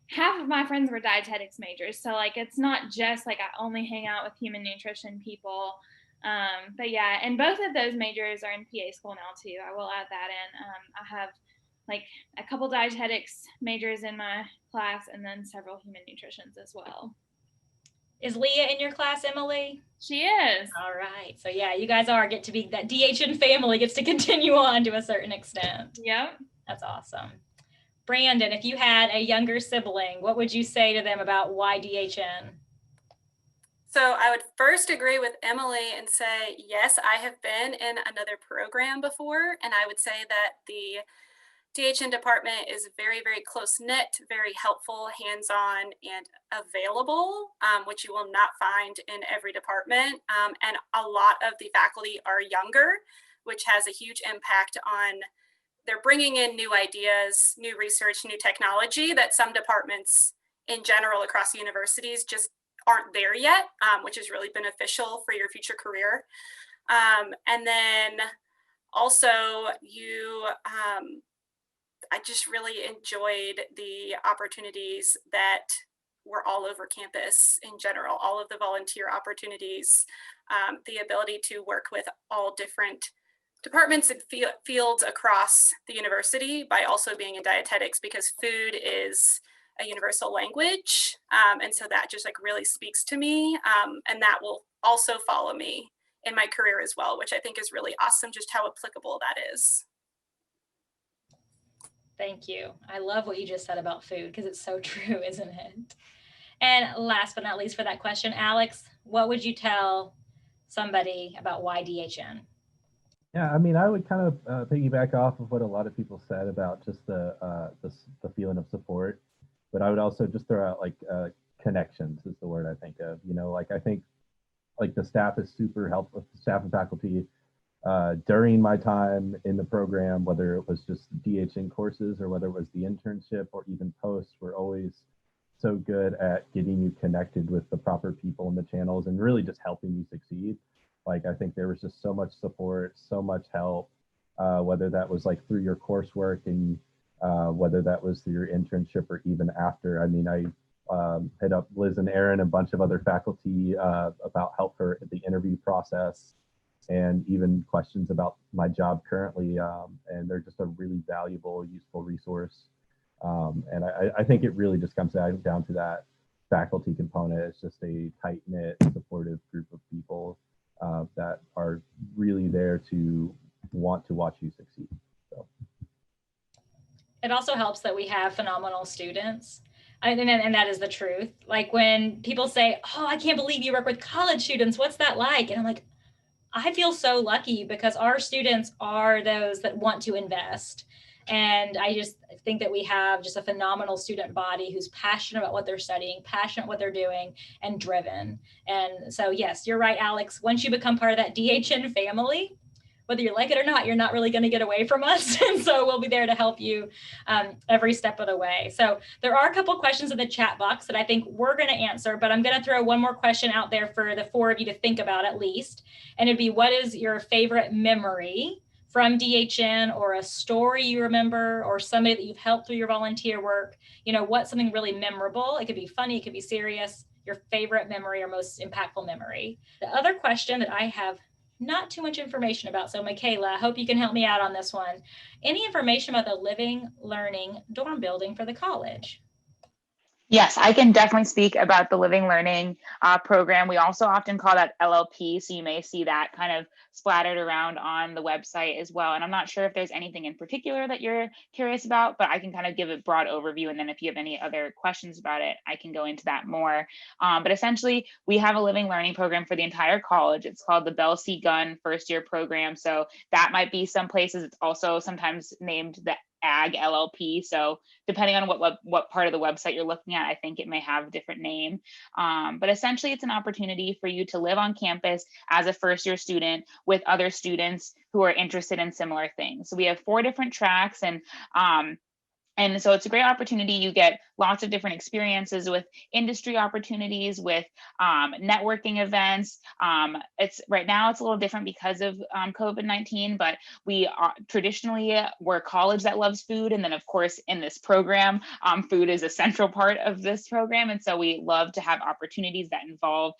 half of my friends were dietetics majors, so like it's not just like I only hang out with human nutrition people. But yeah, and both of those majors are in PA school now too. I will add that in. I have like a couple dietetics majors in my class, and then several human nutritions as well. Is Leah in your class, Emily? She is. All right. So yeah, you guys get to be, that DHN family gets to continue on to a certain extent. Yep. That's awesome. Brandon, if you had a younger sibling, what would you say to them about why DHN? So I would first agree with Emily and say, yes, I have been in another program before, and I would say that the DHN department is very, very close-knit, very helpful, hands-on, and available, which you will not find in every department. And a lot of the faculty are younger, which has a huge impact on, they're bringing in new ideas, new research, new technology that some departments in general across universities just aren't there yet, which is really beneficial for your future career. And then also I just really enjoyed the opportunities that were all over campus in general, all of the volunteer opportunities, the ability to work with all different departments and fields across the university by also being in dietetics, because food is a universal language. And so that just like really speaks to me. And that will also follow me in my career as well, which I think is really awesome, just how applicable that is. Thank you. I love what you just said about food, because it's so true, isn't it? And last but not least for that question, Alex, what would you tell somebody about why DHN? Yeah, I mean, I would kind of piggyback off of what a lot of people said about just the feeling of support, but I would also just throw out like connections is the word I think of. You know, like I think like the staff is super helpful, staff and faculty. During my time in the program, whether it was just DHN courses or whether it was the internship or even post, we're always so good at getting you connected with the proper people in the channels and really just helping you succeed. Like, I think there was just so much support, so much help, whether that was like through your coursework and whether that was through your internship or even after. I mean, I hit up Liz and Aaron, a bunch of other faculty about help for the interview process, and even questions about my job currently. And they're just a really valuable, useful resource. And I think it really just comes down to that faculty component. It's just a tight-knit, supportive group of people that are really there to want to watch you succeed. So. It also helps that we have phenomenal students. And that is the truth. Like when people say, oh, I can't believe you work with college students. What's that like? And I'm like, I feel so lucky because our students are those that want to invest. And I just think that we have just a phenomenal student body who's passionate about what they're studying, passionate what they're doing, and driven. And so, yes, you're right, Alex. Once you become part of that DHN family, whether you like it or not, you're not really going to get away from us. And so we'll be there to help you every step of the way. So there are a couple questions in the chat box that I think we're going to answer, but I'm going to throw one more question out there for the four of you to think about at least. And it'd be, what is your favorite memory from DHN, or a story you remember, or somebody that you've helped through your volunteer work? You know, what's something really memorable? It could be funny, it could be serious, your favorite memory or most impactful memory. The other question that I have not too much information about, so Michaela, I hope you can help me out on this one. Any information about the living, learning dorm building for the college? Yes, I can definitely speak about the Living Learning program. We also often call that LLP, so you may see that kind of splattered around on the website as well. And I'm not sure if there's anything in particular that you're curious about, but I can kind of give a broad overview. And then if you have any other questions about it, I can go into that more. But essentially, we have a Living Learning program for the entire college. It's called the Bell C. Gunn First Year Program. So that might be some places. It's also sometimes named the AG LLP. So depending on what part of the website you're looking at, I think it may have a different name. But essentially, it's an opportunity for you to live on campus as a first year student with other students who are interested in similar things. So we have 4 different tracks, and so it's a great opportunity. You get lots of different experiences with industry opportunities, with networking events. It's right now it's a little different because of COVID-19, but we traditionally we're a college that loves food. And then of course, in this program, food is a central part of this program. And so we love to have opportunities that involve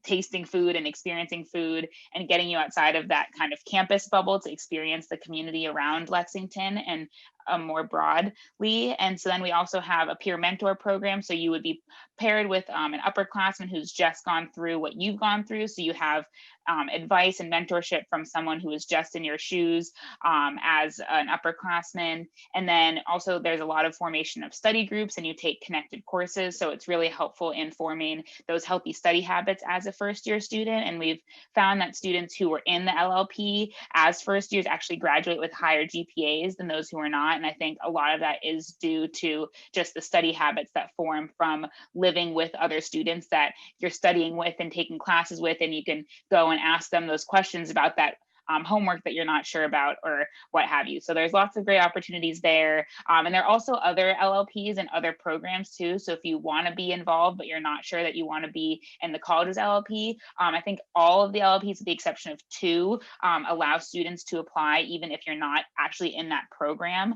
tasting food and experiencing food and getting you outside of that kind of campus bubble to experience the community around Lexington and more broadly. And so then we also have a peer mentor program. So you would be paired with an upperclassman who's just gone through what you've gone through. So you have advice and mentorship from someone who is just in your shoes as an upperclassman. And then also there's a lot of formation of study groups and you take connected courses. So it's really helpful in forming those healthy study habits as a first year student. And we've found that students who were in the LLP as first years actually graduate with higher GPAs than those who are not. And I think a lot of that is due to just the study habits that form from living with other students that you're studying with and taking classes with, and you can go and ask them those questions about that homework that you're not sure about or what have you. So there's lots of great opportunities there. And there are also other LLPs and other programs too. So if you want to be involved, but you're not sure that you want to be in the college's LLP, I think all of the LLPs, with the exception of 2, allow students to apply even if you're not actually in that program.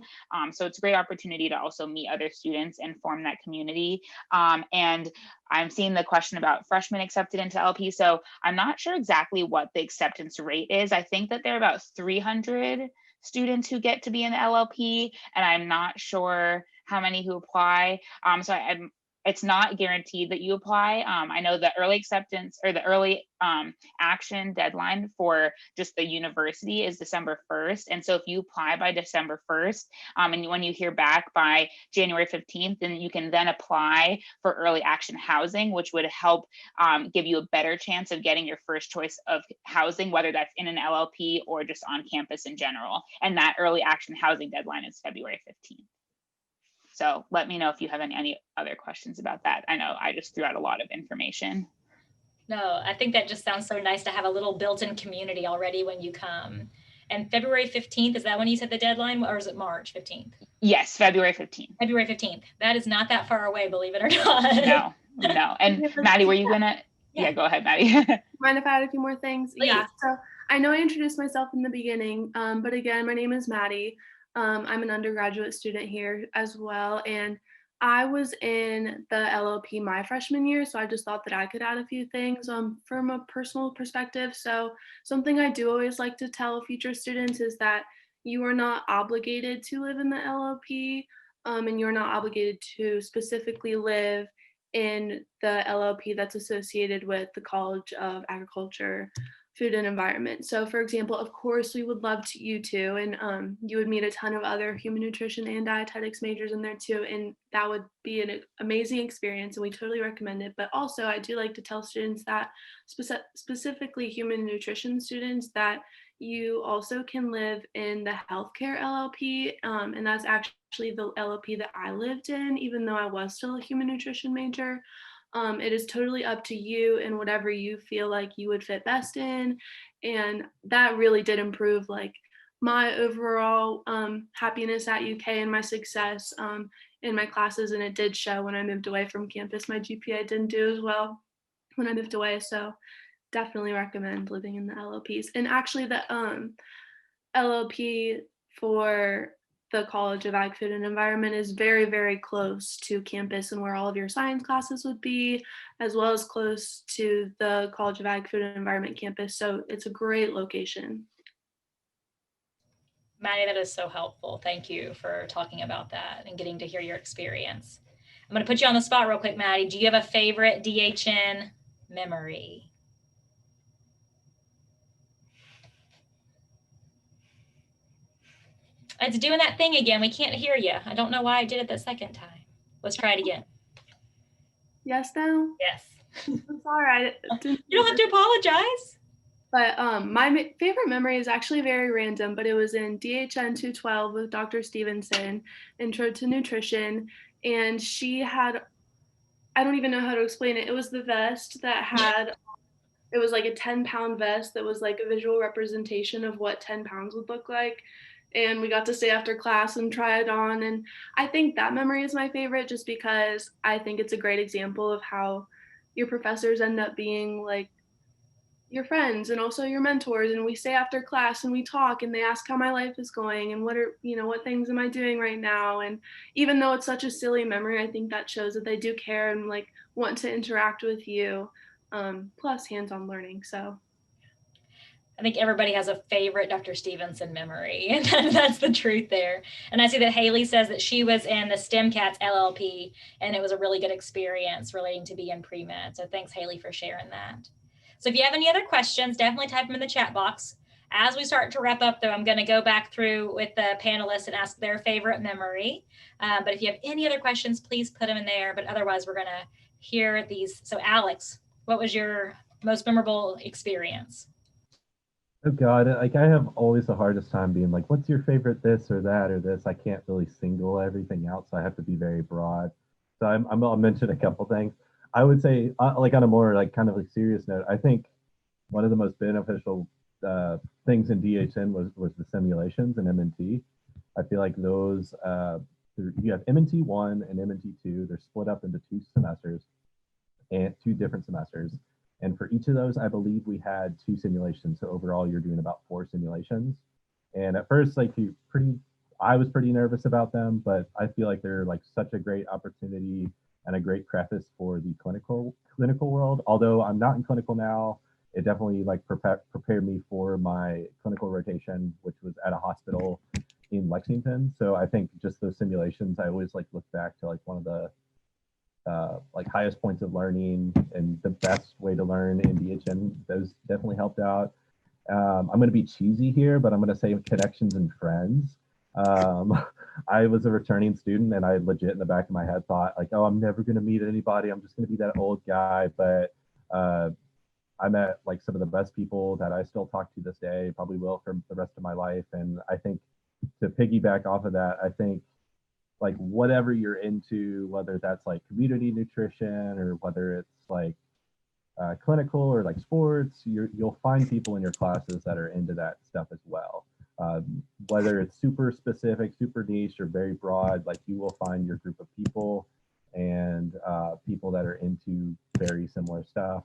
So it's a great opportunity to also meet other students and form that community. And I'm seeing the question about freshmen accepted into LP. So I'm not sure exactly what the acceptance rate is. I think that there are about 300 students who get to be in the LLP, and I'm not sure how many who apply. It's not guaranteed that you apply. I know the early acceptance or the early action deadline for just the university is December 1st. And so if you apply by December 1st, and when you hear back by January 15th, then you can then apply for early action housing, which would help give you a better chance of getting your first choice of housing, whether that's in an LLP or just on campus in general. And that early action housing deadline is February 15th. So let me know if you have any other questions about that. I know I just threw out a lot of information. No, I think that just sounds so nice to have a little built-in community already when you come. And February 15th, is that when you said the deadline, or is it March 15th? Yes, February 15th. February 15th. That is not that far away, believe it or not. No. And Maddie, were you gonna? Yeah, go ahead, Maddie. Mind if I add a few more things? Please. Yeah, so I know I introduced myself in the beginning, but again, my name is Maddie. I'm an undergraduate student here as well. And I was in the LLP my freshman year, so I just thought that I could add a few things from a personal perspective. So something I do always like to tell future students is that you are not obligated to live in the LLP, and you're not obligated to specifically live in the LLP that's associated with the College of Agriculture, Food and Environment. So for example, of course, we would love you to, and you would meet a ton of other human nutrition and dietetics majors in there too, and that would be an amazing experience, and we totally recommend it. But also, I do like to tell students that, specifically human nutrition students, that you also can live in the healthcare LLP, and that's actually the LLP that I lived in, even though I was still a human nutrition major. It is totally up to you and whatever you feel like you would fit best in. And that really did improve like my overall happiness at UK and my success in my classes. And it did show when I moved away from campus. My GPA didn't do as well when I moved away. So definitely recommend living in the LLPs. And actually the LLP for the College of Ag, Food and Environment is very, very close to campus and where all of your science classes would be, as well as close to the College of Ag, Food and Environment campus. So it's a great location. Maddie, that is so helpful. Thank you for talking about that and getting to hear your experience. I'm going to put you on the spot real quick, Maddie. Do you have a favorite DHN memory? It's doing that thing again. We can't hear you. I don't know why I did it the second time. Let's try it again. Yes, now? Yes. I'm sorry. You don't have to apologize. But my favorite memory is actually very random, but it was in DHN 212 with Dr. Stevenson, Intro to Nutrition. And she had, I don't even know how to explain it. It was the vest that had, it was like a 10-pound vest that was like a visual representation of what 10 pounds would look like. And we got to stay after class and try it on. And I think that memory is my favorite just because I think it's a great example of how your professors end up being like your friends and also your mentors, and we stay after class and we talk and they ask how my life is going and what are, you know, what things am I doing right now. And even though it's such a silly memory, I think that shows that they do care and like want to interact with you, plus hands-on learning. So I think everybody has a favorite Dr. Stevenson memory, and that's the truth there. And I see that Haley says that she was in the STEM Cats LLP, and it was a really good experience relating to being pre-med. So thanks, Haley, for sharing that. So if you have any other questions, definitely type them in the chat box. As we start to wrap up, though, I'm going to go back through with the panelists and ask their favorite memory. But if you have any other questions, please put them in there. But otherwise, we're going to hear these. So Alex, what was your most memorable experience? Oh God, like I have always the hardest time being like, what's your favorite this or that or this? I can't really single everything out, so I have to be very broad. So I'll mention a couple things. I would say, like on a more like kind of a serious note, I think one of the most beneficial things in DHN was the simulations and MNT. I feel like those, you have MNT 1 and MNT 2, they're split up into two semesters and two different semesters. And for each of those, I believe we had 2 simulations. So overall, you're doing about 4 simulations. And at first, like I was pretty nervous about them, but I feel like they're like such a great opportunity and a great preface for the clinical world. Although I'm not in clinical now, it definitely like prepared me for my clinical rotation, which was at a hospital in Lexington. So I think just those simulations, I always like look back to like one of the like highest points of learning and the best way to learn in DHN. Those definitely helped out. I'm going to be cheesy here, but I'm going to say connections and friends. I was a returning student and I legit in the back of my head thought like, oh, I'm never going to meet anybody. I'm just going to be that old guy. But I met like some of the best people that I still talk to this day, probably will for the rest of my life. And I think to piggyback off of that, I think like whatever you're into, whether that's like community nutrition or whether it's like clinical or like sports, you'll find people in your classes that are into that stuff as well. Whether it's super specific, super niche, or very broad, like you will find your group of people and people that are into very similar stuff.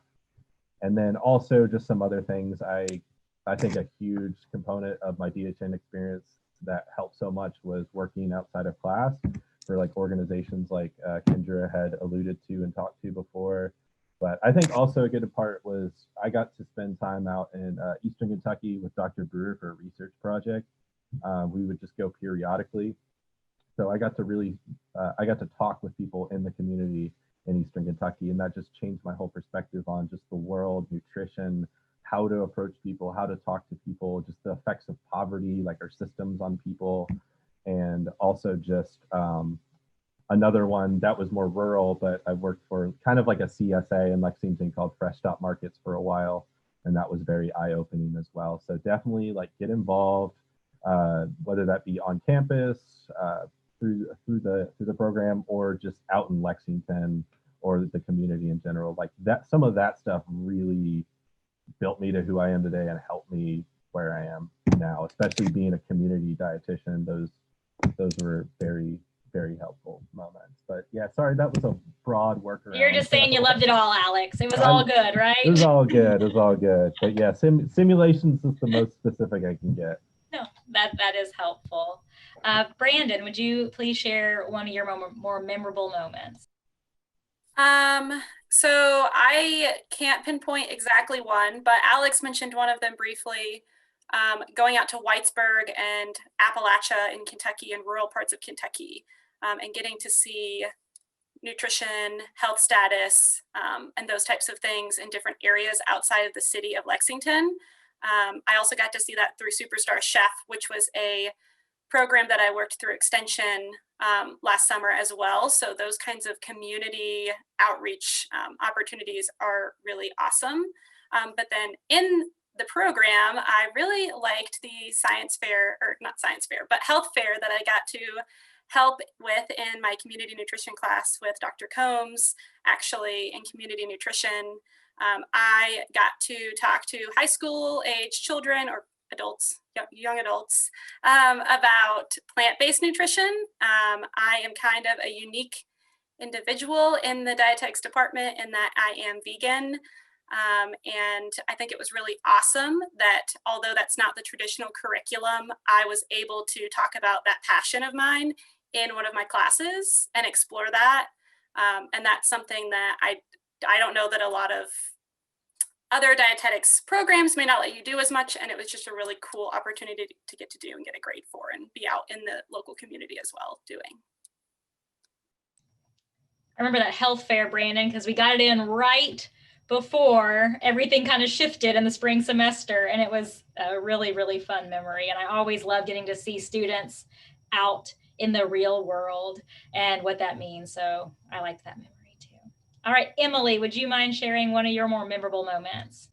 And then also just some other things. I think a huge component of my DHN experience that helped so much was working outside of class for like organizations like Kendra had alluded to and talked to before. But I think also a good part was I got to spend time out in Eastern Kentucky with Dr. Brewer for a research project. We would just go periodically. So I got to talk with people in the community in Eastern Kentucky, and that just changed my whole perspective on just the world, nutrition, how to approach people, how to talk to people, just the effects of poverty, like our systems on people, and also just another one that was more rural, but I worked for kind of like a CSA in Lexington called Fresh Stop Markets for a while, and that was very eye-opening as well. So definitely like get involved, whether that be on campus, through the program, or just out in Lexington or the community in general. Like that, some of that stuff really built me to who I am today and helped me where I am now, especially being a community dietitian. Those were very, very helpful moments. But yeah, sorry, that was a broad workaround. You're just saying you loved it all, Alex. It was all good, right? It was all good. It was all good. But yeah, simulations is the most specific I can get. No, that is helpful. Brandon, would you please share one of your more memorable moments? So I can't pinpoint exactly one, but Alex mentioned one of them briefly, going out to Whitesburg and Appalachia in Kentucky and rural parts of Kentucky, and getting to see nutrition, health status, and those types of things in different areas outside of the city of Lexington. I also got to see that through Superstar Chef, which was a program that I worked through Extension last summer as well. So those kinds of community outreach opportunities are really awesome. But then in the program, I really liked the science fair, or not science fair, but health fair that I got to help with in my community nutrition class with Dr. Combs, actually in community nutrition. I got to talk to high school age children or adults, young adults, about plant-based nutrition. I am kind of a unique individual in the dietetics department in that I am vegan. And I think it was really awesome that although that's not the traditional curriculum, I was able to talk about that passion of mine in one of my classes and explore that. And that's something that I don't know that a lot of other dietetics programs may not let you do as much. And it was just a really cool opportunity to get to do and get a grade for and be out in the local community as well doing. I remember that health fair, Brandon, because we got it in right before everything kind of shifted in the spring semester. And it was a really, really fun memory. And I always love getting to see students out in the real world and what that means. So I liked that memory too. All right, Emily, would you mind sharing one of your more memorable moments?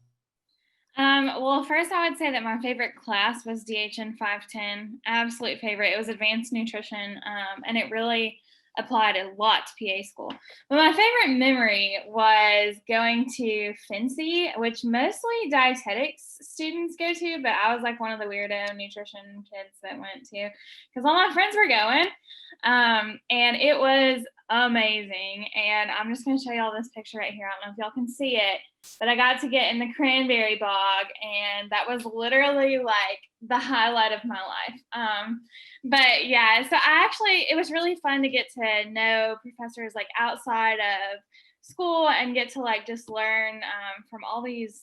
Well, first I would say that my favorite class was DHN 510, absolute favorite. It was advanced nutrition, and it really applied a lot to PA school. But my favorite memory was going to FNCE, which mostly dietetics students go to, but I was like one of the weirdo nutrition kids that went to because all my friends were going. And it was amazing. And I'm just going to show y'all this picture right here. I don't know if y'all can see it, but I got to get in the cranberry bog, and that was literally like the highlight of my life. But yeah, so it was really fun to get to know professors like outside of school and get to like just learn from all these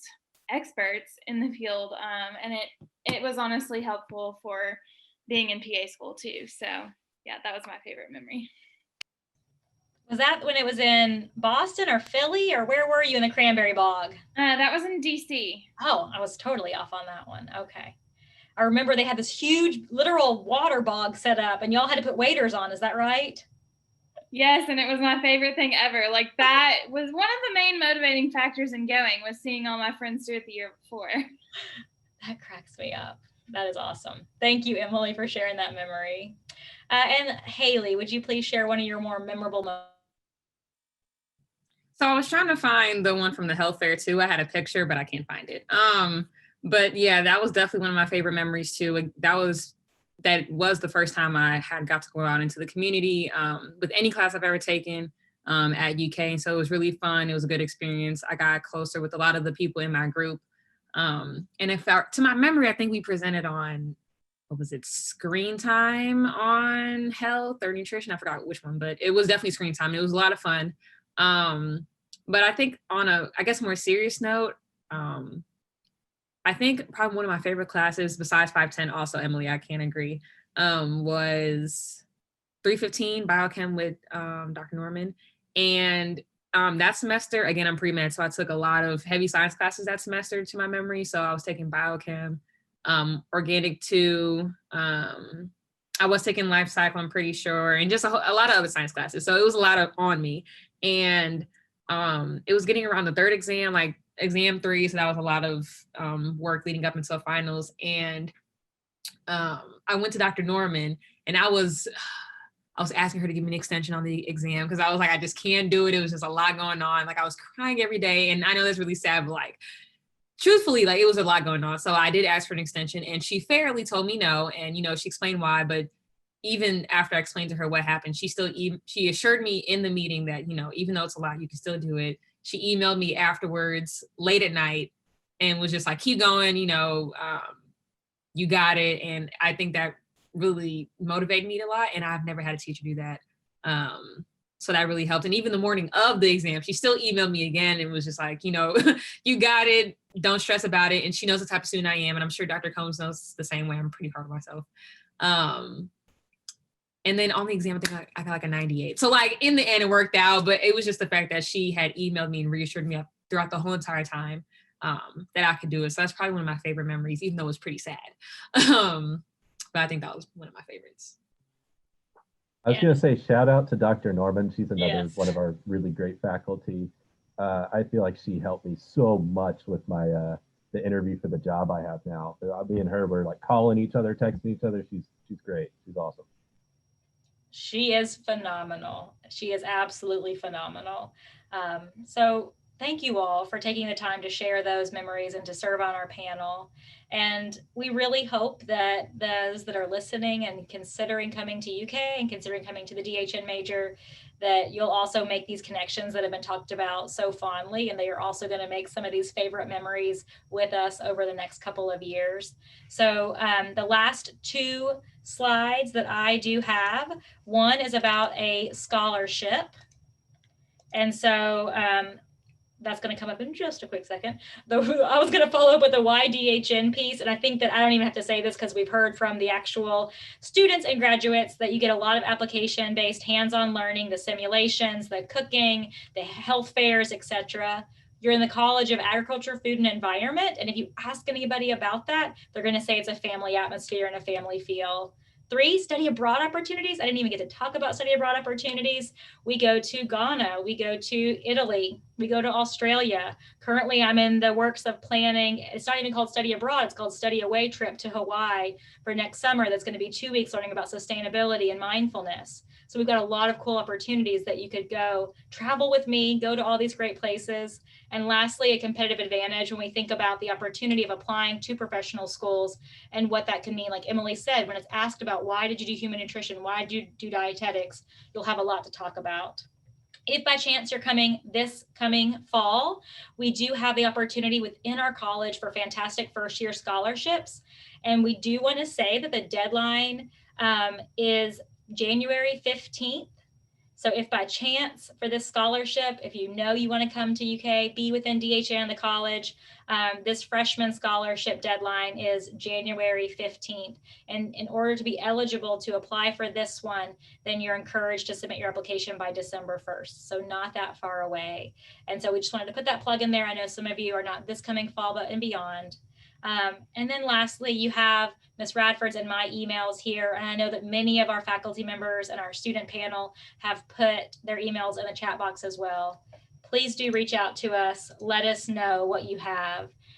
experts in the field. And it was honestly helpful for being in PA school too. So yeah, that was my favorite memory. Was that when it was in Boston or Philly, or where were you in the cranberry bog? That was in DC. Oh, I was totally off on that one. Okay. I remember they had this huge literal water bog set up and y'all had to put waders on. Is that right? Yes, and it was my favorite thing ever. Like that was one of the main motivating factors in going, was seeing all my friends do it the year before. That cracks me up. That is awesome. Thank you, Emily, for sharing that memory. And Haley, would you please share one of your more memorable moments? So I was trying to find the one from the health fair too. I had a picture, but I can't find it. But yeah, that was definitely one of my favorite memories too. That was the first time I had got to go out into the community with any class I've ever taken at UK. And so it was really fun. It was a good experience. I got closer with a lot of the people in my group. And to my memory, I think we presented on, what was it, screen time on health or nutrition? I forgot which one, but it was definitely screen time. It was a lot of fun. But I think on a, I guess, more serious note, I think probably one of my favorite classes besides 510, also, Emily, I can't agree, was 315 biochem with Dr. Norman. And that semester, again, I'm pre-med, so I took a lot of heavy science classes that semester to my memory. So I was taking biochem, organic 2, I was taking life cycle, I'm pretty sure, and just a lot of other science classes. So it was a lot on me. And it was getting around the third exam, like exam 3. So that was a lot of work leading up until finals. And I went to Dr. Norman, and I was asking her to give me an extension on the exam because I was like, I just can't do it. It was just a lot going on. Like I was crying every day. And I know that's really sad, but like, truthfully, like it was a lot going on. So I did ask for an extension, and she fairly told me no. And, she explained why, but even after I explained to her what happened, she assured me in the meeting that, even though it's a lot, you can still do it. She emailed me afterwards late at night and was just like, keep going, you got it. And I think that really motivated me a lot. And I've never had a teacher do that. So that really helped. And even the morning of the exam, she still emailed me again and was just like, you got it, don't stress about it. And she knows the type of student I am. And I'm sure Dr. Combs knows the same way. I'm pretty hard on myself. And then on the exam, I think I got like a 98. So like in the end, it worked out, but it was just the fact that she had emailed me and reassured me throughout the whole entire time that I could do it. So that's probably one of my favorite memories, even though it was pretty sad. But I think that was one of my favorites. I was going to say shout out to Dr. Norman. She's another Yes. one of our really great faculty. I feel like she helped me so much with my the interview for the job I have now. Me and her were like calling each other, texting each other. She's great. She's awesome. She is phenomenal. She is absolutely phenomenal. So thank you all for taking the time to share those memories and to serve on our panel. And we really hope that those that are listening and considering coming to UK and considering coming to the DHN major, that you'll also make these connections that have been talked about so fondly, and they are also going to make some of these favorite memories with us over the next couple of years. So the last two slides that I do have, one is about a scholarship. And so that's going to come up in just a quick second. I was going to follow up with the YDHN piece. And I think that I don't even have to say this because we've heard from the actual students and graduates that you get a lot of application-based hands-on learning, the simulations, the cooking, the health fairs, etc. You're in the College of Agriculture, Food, and Environment. And if you ask anybody about that, they're going to say it's a family atmosphere and a family feel. 3, study abroad opportunities. I didn't even get to talk about study abroad opportunities. We go to Ghana, we go to Italy, we go to Australia. Currently, I'm in the works of planning. It's not even called study abroad, it's called study away trip to Hawaii for next summer. That's going to be 2 weeks learning about sustainability and mindfulness. So we've got a lot of cool opportunities that you could go travel with me, go to all these great places. And lastly, a competitive advantage when we think about the opportunity of applying to professional schools and what that can mean. Like Emily said, when it's asked about why did you do human nutrition, why did you do dietetics, you'll have a lot to talk about. If by chance you're coming this coming fall, we do have the opportunity within our college for fantastic first year scholarships. And we do want to say that the deadline is January 15th. So if by chance for this scholarship, if you know you want to come to UK, be within DHN, the college, this freshman scholarship deadline is January 15th. And in order to be eligible to apply for this one, then you're encouraged to submit your application by December 1st. So not that far away. And so we just wanted to put that plug in there. I know some of you are not this coming fall, but and beyond. And then lastly, you have Ms. Radford's and my emails here. And I know that many of our faculty members and our student panel have put their emails in the chat box as well. Please do reach out to us. Let us know what you have.